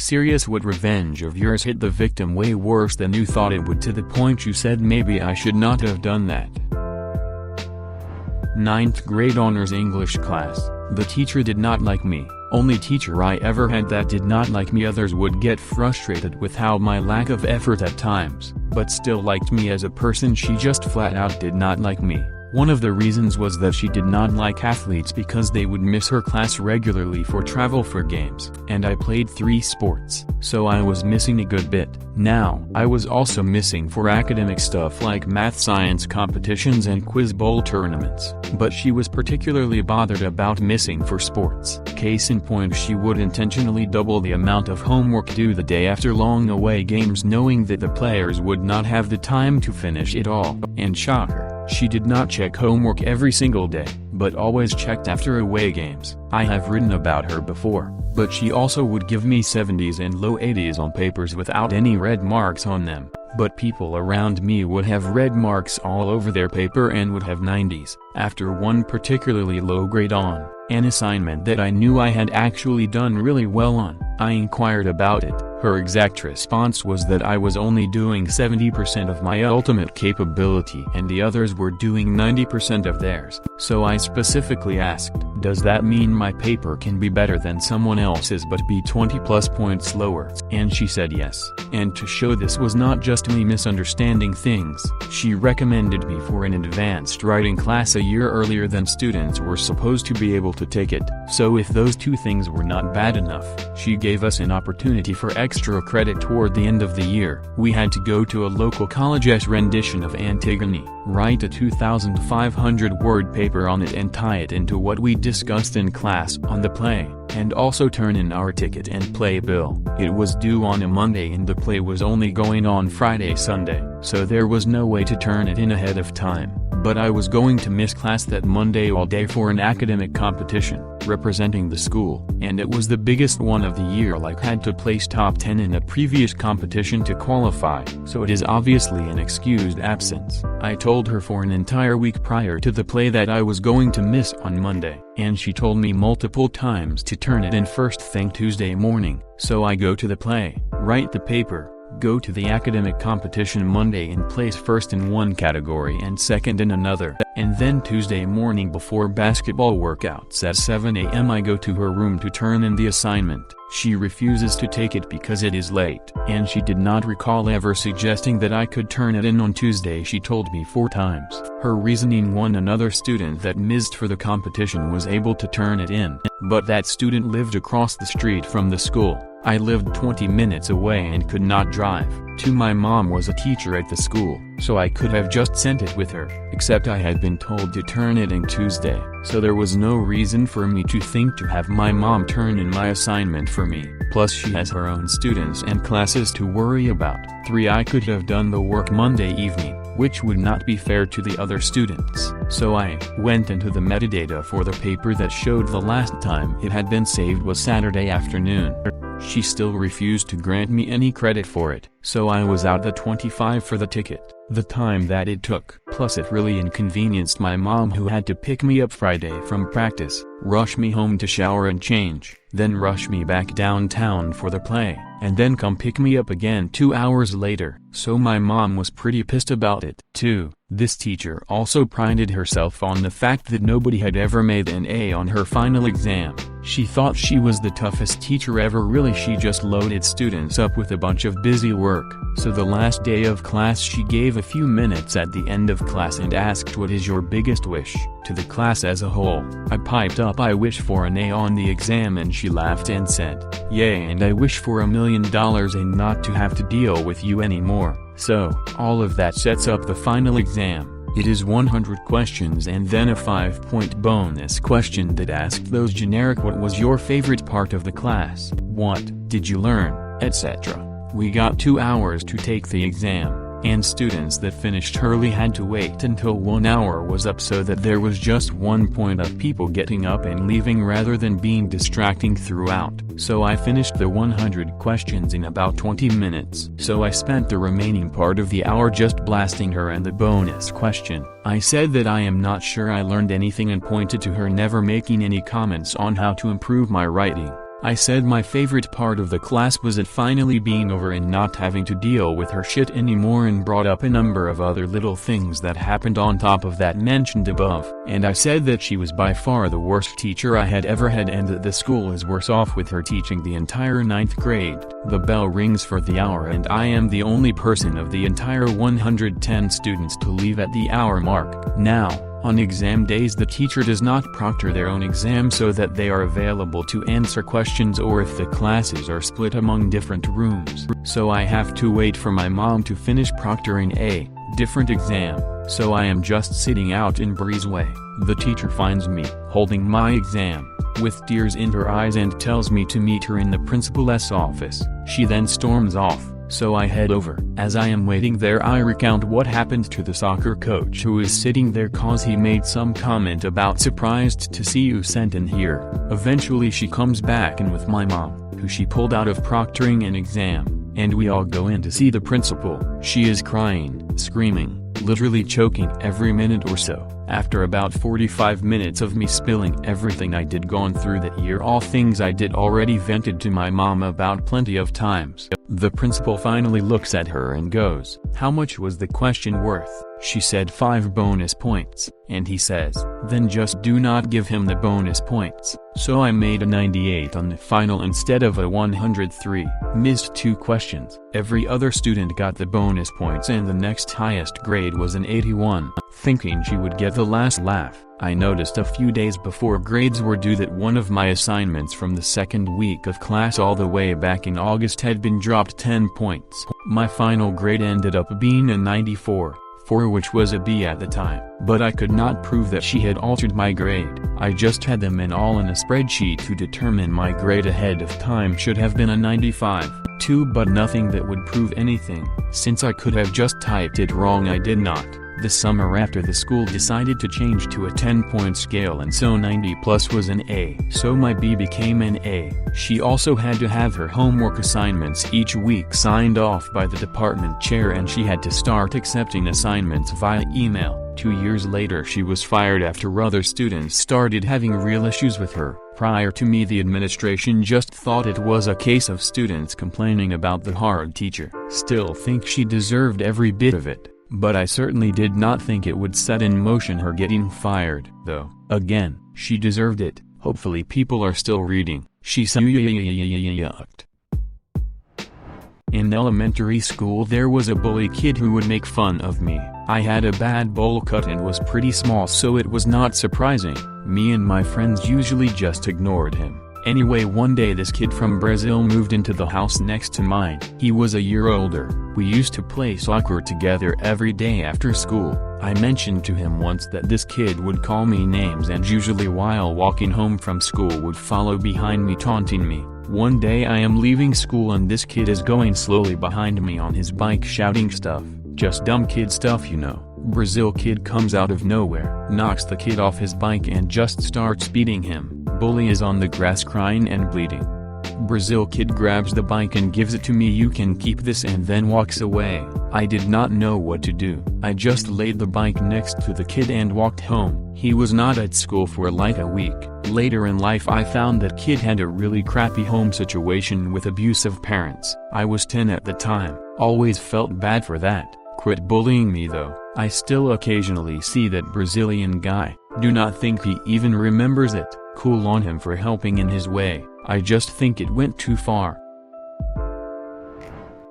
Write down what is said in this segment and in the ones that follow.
Serious, what revenge of yours hit the victim way worse than you thought it would, to the point you said maybe I should not have done that. 9th grade honors English class. The teacher did not like me. Only teacher I ever had that did not like me. Others would get frustrated with how my lack of effort at times, but still liked me as a person. She just flat out did not like me. One of the reasons was that she did not like athletes because they would miss her class regularly for travel for games. And I played 3 sports, so I was missing a good bit. Now, I was also missing for academic stuff like math science competitions and quiz bowl tournaments. But she was particularly bothered about missing for sports. Case in point, she would intentionally double the amount of homework due the day after long away games, knowing that the players would not have the time to finish it all. And shocker, she did not check homework every single day, but always checked after away games. I have written about her before, but she also would give me 70s and low 80s on papers without any red marks on them. But people around me would have red marks all over their paper and would have 90s. After one particularly low grade on an assignment that I knew I had actually done really well on, I inquired about it. Her exact response was that I was only doing 70% of my ultimate capability and the others were doing 90% of theirs. So I specifically asked, does that mean my paper can be better than someone else's but be 20+ points lower? And she said yes. And to show this was not just me misunderstanding things, she recommended me for an advanced writing class a year earlier than students were supposed to be able to take it. So if those 2 things were not bad enough, she gave us an opportunity for extra credit toward the end of the year. We had to go to a local college's rendition of Antigone, write a 2,500-word paper on it and tie it into what we discussed in class on the play, and also turn in our ticket and play bill. It was due on a Monday and the play was only going on Friday, Sunday, so there was no way to turn it in ahead of time. But I was going to miss class that Monday all day for an academic competition, representing the school, and it was the biggest one of the year. Like, had to place top 10 in a previous competition to qualify, so it is obviously an excused absence. I told her for an entire week prior to the play that I was going to miss on Monday, and she told me multiple times to turn it in first thing Tuesday morning. So I go to the play, write the paper, go to the academic competition Monday and place first in one category and second in another, and then Tuesday morning before basketball workouts at 7 a.m. I go to her room to turn in the assignment. She refuses to take it because it is late, and she did not recall ever suggesting that I could turn it in on Tuesday. She told me 4 times. Her reasoning: one, another student that missed for the competition was able to turn it in, but that student lived across the street from the school. I lived 20 minutes away and could not drive. 2, my mom was a teacher at the school, so I could have just sent it with her, except I had been told to turn it in Tuesday, so there was no reason for me to think to have my mom turn in my assignment for me. Plus she has her own students and classes to worry about. 3, I could have done the work Monday evening, which would not be fair to the other students. So I went into the metadata for the paper that showed the last time it had been saved was Saturday afternoon. She still refused to grant me any credit for it, so I was out the $25 for the ticket, the time that it took. Plus it really inconvenienced my mom, who had to pick me up Friday from practice, rush me home to shower and change, then rush me back downtown for the play, and then come pick me up again 2 hours later. So my mom was pretty pissed about it. 2, this teacher also prided herself on the fact that nobody had ever made an A on her final exam. She thought she was the toughest teacher ever. Really, she just loaded students up with a bunch of busy work. So the last day of class she gave a few minutes at the end of class and asked, "What is your biggest wish?" to the class as a whole. I piped up, "I wish for an A on the exam," and she laughed and said, "Yay, and I wish for $1 million and not to have to deal with you anymore." So, all of that sets up the final exam. It is 100 questions and then a 5-point bonus question that asked those generic "What was your favorite part of the class? What did you learn?" etc. We got 2 hours to take the exam, and students that finished early had to wait until 1 hour was up, so that there was just 1 point of people getting up and leaving rather than being distracting throughout. So I finished the 100 questions in about 20 minutes. So I spent the remaining part of the hour just blasting her and the bonus question. I said that I am not sure I learned anything and pointed to her never making any comments on how to improve my writing. I said my favorite part of the class was it finally being over and not having to deal with her shit anymore, and brought up a number of other little things that happened on top of that mentioned above. And I said that she was by far the worst teacher I had ever had, and that the school is worse off with her teaching the entire 9th grade. The bell rings for the hour and I am the only person of the entire 110 students to leave at the hour mark. Now, on exam days the teacher does not proctor their own exams so that they are available to answer questions, or if the classes are split among different rooms. So I have to wait for my mom to finish proctoring a different exam, so I am just sitting out in Breezeway. The teacher finds me holding my exam, with tears in her eyes, and tells me to meet her in the principal's office. She then storms off. So I head over. As I am waiting there I recount what happened to the soccer coach who is sitting there cause he made some comment about surprised to see you sent in here. Eventually she comes back in with my mom, who she pulled out of proctoring an exam, and we all go in to see the principal. She is crying, screaming, literally choking every minute or so. After about 45 minutes of me spilling everything I did gone through that year, all things I did already vented to my mom about plenty of times, the principal finally looks at her and goes, "How much was the question worth?" She said 5 bonus points, and he says, "Then just do not give him the bonus points." So I made a 98 on the final instead of a 103, missed 2 questions. Every other student got the bonus points and the next highest grade was an 81. Thinking she would get the last laugh, I noticed a few days before grades were due that one of my assignments from the second week of class all the way back in August had been dropped 10 points. My final grade ended up being a 94. Which was a B at the time. But I could not prove that she had altered my grade. I just had them in all in a spreadsheet to determine my grade ahead of time should have been a 95, too, but nothing that would prove anything. Since I could have just typed it wrong, I did not. The summer after, the school decided to change to a 10-point scale, and so 90 plus was an A. So my B became an A. She also had to have her homework assignments each week signed off by the department chair, and she had to start accepting assignments via email. 2 years later she was fired after other students started having real issues with her. Prior to me, the administration just thought it was a case of students complaining about the hard teacher. Still think she deserved every bit of it. But I certainly did not think it would set in motion her getting fired, though. Again, she deserved it. Hopefully people are still reading. She sucked. In elementary school there was a bully kid who would make fun of me. I had a bad bowl cut and was pretty small, so it was not surprising. Me and my friends usually just ignored him. Anyway, one day this kid from Brazil moved into the house next to mine. He was a year older. We used to play soccer together every day after school. I mentioned to him once that this kid would call me names and usually while walking home from school would follow behind me taunting me. One day I am leaving school and this kid is going slowly behind me on his bike shouting stuff. Just dumb kid stuff, you know. Brazil kid comes out of nowhere, knocks the kid off his bike and just starts beating him. Bully is on the grass crying and bleeding. Brazil kid grabs the bike and gives it to me. "You can keep this," and then walks away. I did not know what to do. I just laid the bike next to the kid and walked home. He was not at school for like a week. Later in life I found that kid had a really crappy home situation with abusive parents. I was 10 at the time. Always felt bad for that. Quit bullying me though. I still occasionally see that Brazilian guy. Do not think he even remembers it. Cool on him for helping in his way. I just think it went too far.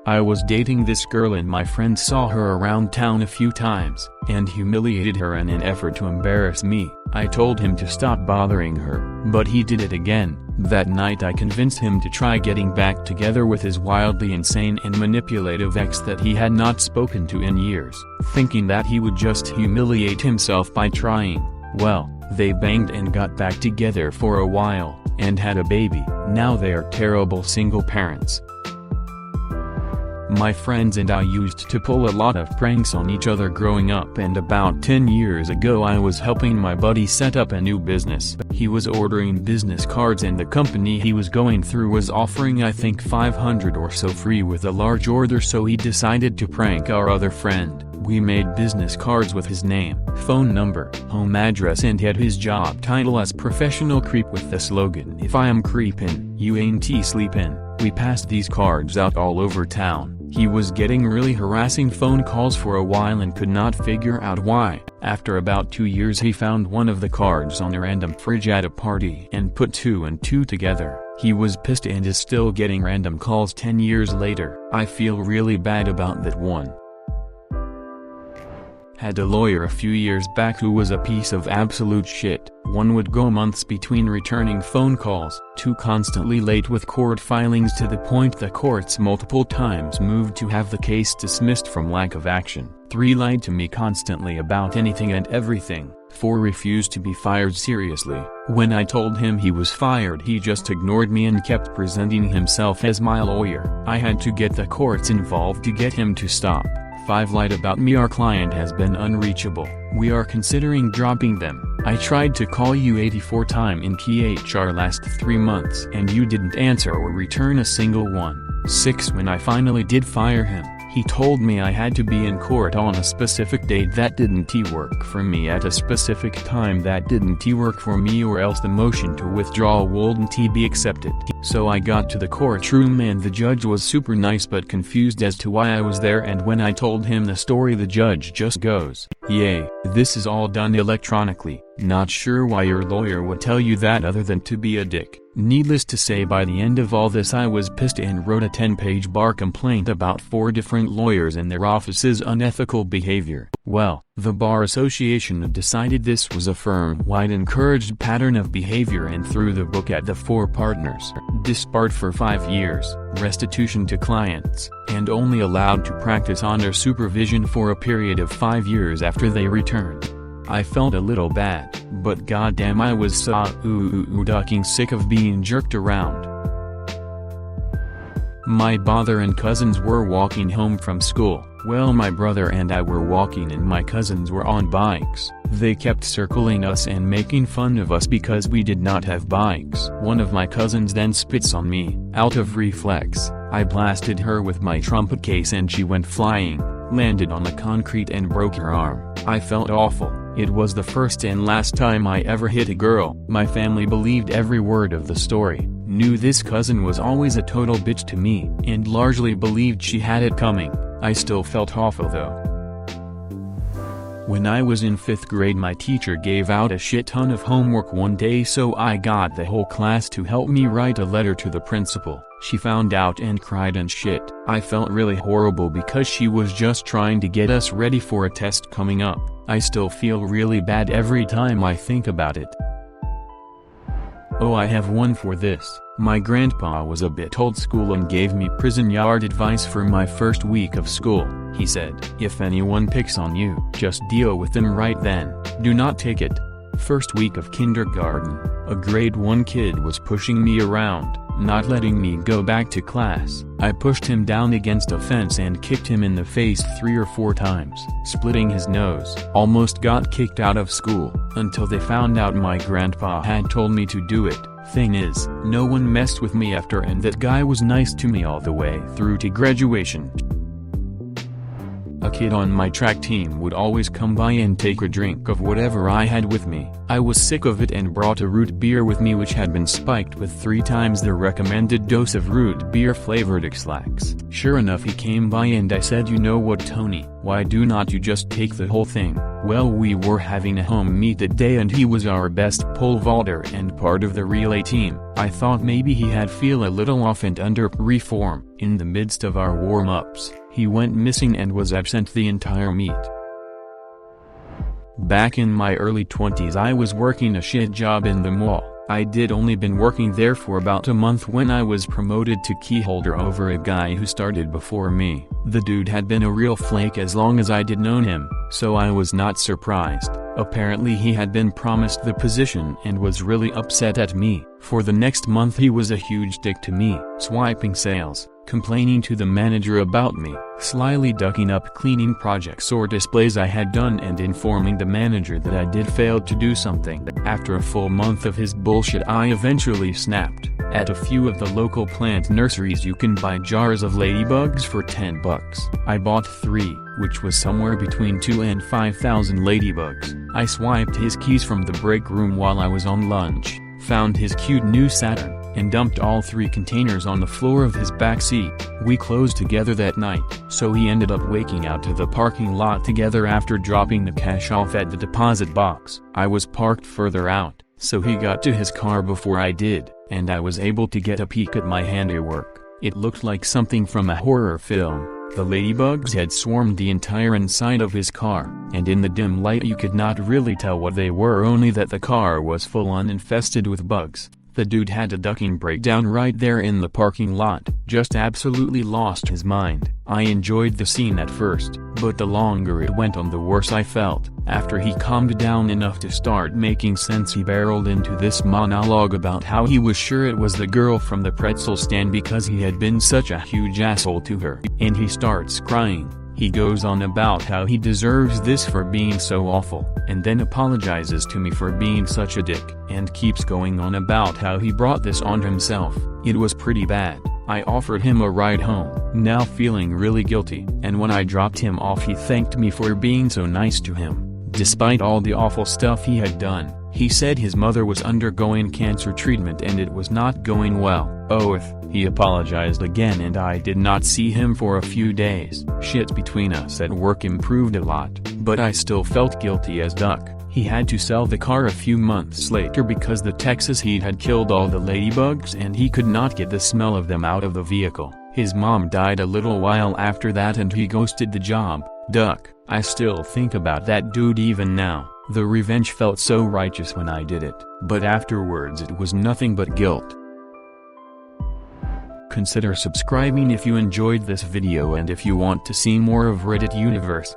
I was dating this girl and my friend saw her around town a few times, and humiliated her in an effort to embarrass me. I told him to stop bothering her, but he did it again. That night I convinced him to try getting back together with his wildly insane and manipulative ex that he had not spoken to in years, thinking that he would just humiliate himself by trying. Well, they banged and got back together for a while, and had a baby. Now they are terrible single parents. My friends and I used to pull a lot of pranks on each other growing up, and about 10 years ago I was helping my buddy set up a new business. He was ordering business cards and the company he was going through was offering I think 500 or so free with a large order, so he decided to prank our other friend. We made business cards with his name, phone number, home address and had his job title as professional creep with the slogan, "If I am creepin', you ain't sleepin'." We passed these cards out all over town. He was getting really harassing phone calls for a while and could not figure out why. After about 2 years he found one of the cards on a random fridge at a party and put 2 and 2 together. He was pissed and is still getting random calls 10 years later. I feel really bad about that one. Had a lawyer a few years back who was a piece of absolute shit. 1 would go months between returning phone calls, 2 constantly late with court filings to the point the courts multiple times moved to have the case dismissed from lack of action, 3 lied to me constantly about anything and everything, 4 refused to be fired seriously. When I told him he was fired he just ignored me and kept presenting himself as my lawyer. I had to get the courts involved to get him to stop. 5 lied about me. Our client has been unreachable. We are considering dropping them. I tried to call you 84 times in KHR last 3 months and you didn't answer or return a single one. 6 When I finally did fire him, he told me I had to be in court on a specific date. That didn't work for me at a specific time. That didn't work for me, or else the motion to withdraw wouldn't be accepted. So I got to the courtroom and the judge was super nice but confused as to why I was there, and when I told him the story the judge just goes, "Yay, this is all done electronically. Not sure why your lawyer would tell you that other than to be a dick." Needless to say, by the end of all this I was pissed and wrote a 10-page bar complaint about 4 different lawyers and their office's unethical behavior. Well, the Bar Association decided this was a firm-wide encouraged pattern of behavior and threw the book at the 4 partners. Disbarred for 5 years, restitution to clients, and only allowed to practice under supervision for a period of 5 years after they returned. I felt a little bad, but goddamn I was so ducking sick of being jerked around. My brother and cousins were walking home from school. Well, my brother and I were walking and my cousins were on bikes. They kept circling us and making fun of us because we did not have bikes. One of my cousins then spits on me. Out of reflex, I blasted her with my trumpet case and she went flying, landed on the concrete and broke her arm. I felt awful. It was the first and last time I ever hit a girl. My family believed every word of the story, knew this cousin was always a total bitch to me, and largely believed she had it coming. I still felt awful though. When I was in 5th grade my teacher gave out a shit ton of homework one day, so I got the whole class to help me write a letter to the principal. She found out and cried and shit. I felt really horrible because she was just trying to get us ready for a test coming up. I still feel really bad every time I think about it. Oh, I have one for this. My grandpa was a bit old school and gave me prison yard advice for my first week of school. He said, "If anyone picks on you, just deal with them right then. Do not take it." First week of kindergarten, a grade 1 kid was pushing me around, not letting me go back to class. I pushed him down against a fence and kicked him in the face 3 or 4 times, splitting his nose. Almost got kicked out of school, until they found out my grandpa had told me to do it. Thing is, no one messed with me after, and that guy was nice to me all the way through to graduation. A kid on my track team would always come by and take a drink of whatever I had with me. I was sick of it and brought a root beer with me which had been spiked with 3 times the recommended dose of root beer flavored X-Lax. Sure enough, he came by and I said, "You know what, Tony, why do not you just take the whole thing?" Well, we were having a home meet that day and he was our best pole vaulter and part of the relay team. I thought maybe he had feel a little off and under reform. In the midst of our warm-ups, he went missing and was absent the entire meet. Back in my early 20s I was working a shit job in the mall. I did only been working there for about a month when I was promoted to key holder over a guy who started before me. The dude had been a real flake as long as I did known him, so I was not surprised. Apparently he had been promised the position and was really upset at me. For the next month he was a huge dick to me, swiping sales, complaining to the manager about me, slyly ducking up cleaning projects or displays I had done and informing the manager that I did fail to do something. After a full month of his bullshit, I eventually snapped. At a few of the local plant nurseries you can buy jars of ladybugs for $10. I bought 3, which was somewhere between 2 and 5,000 ladybugs. I swiped his keys from the break room while I was on lunch, found his cute new Saturn, and dumped all 3 containers on the floor of his back seat. We closed together that night, so he ended up waking out to the parking lot together after dropping the cash off at the deposit box. I was parked further out, so he got to his car before I did, and I was able to get a peek at my handiwork. It looked like something from a horror film. The ladybugs had swarmed the entire inside of his car, and in the dim light you could not really tell what they were, only that the car was full-on infested with bugs. The dude had a ducking breakdown right there in the parking lot, just absolutely lost his mind. I enjoyed the scene at first, but the longer it went on the worse I felt. After he calmed down enough to start making sense, he barreled into this monologue about how he was sure it was the girl from the pretzel stand because he had been such a huge asshole to her. And he starts crying. He goes on about how he deserves this for being so awful, and then apologizes to me for being such a dick, and keeps going on about how he brought this on himself. It was pretty bad. I offered him a ride home, now feeling really guilty, and when I dropped him off he thanked me for being so nice to him. Despite all the awful stuff he had done, he said his mother was undergoing cancer treatment and it was not going well. He apologized again and I did not see him for a few days. Shit between us at work improved a lot, but I still felt guilty as duck. He had to sell the car a few months later because the Texas heat had killed all the ladybugs and he could not get the smell of them out of the vehicle. His mom died a little while after that and he ghosted the job. Duck. I still think about that dude even now. The revenge felt so righteous when I did it, but afterwards it was nothing but guilt. Consider subscribing if you enjoyed this video and if you want to see more of Reddit Universe.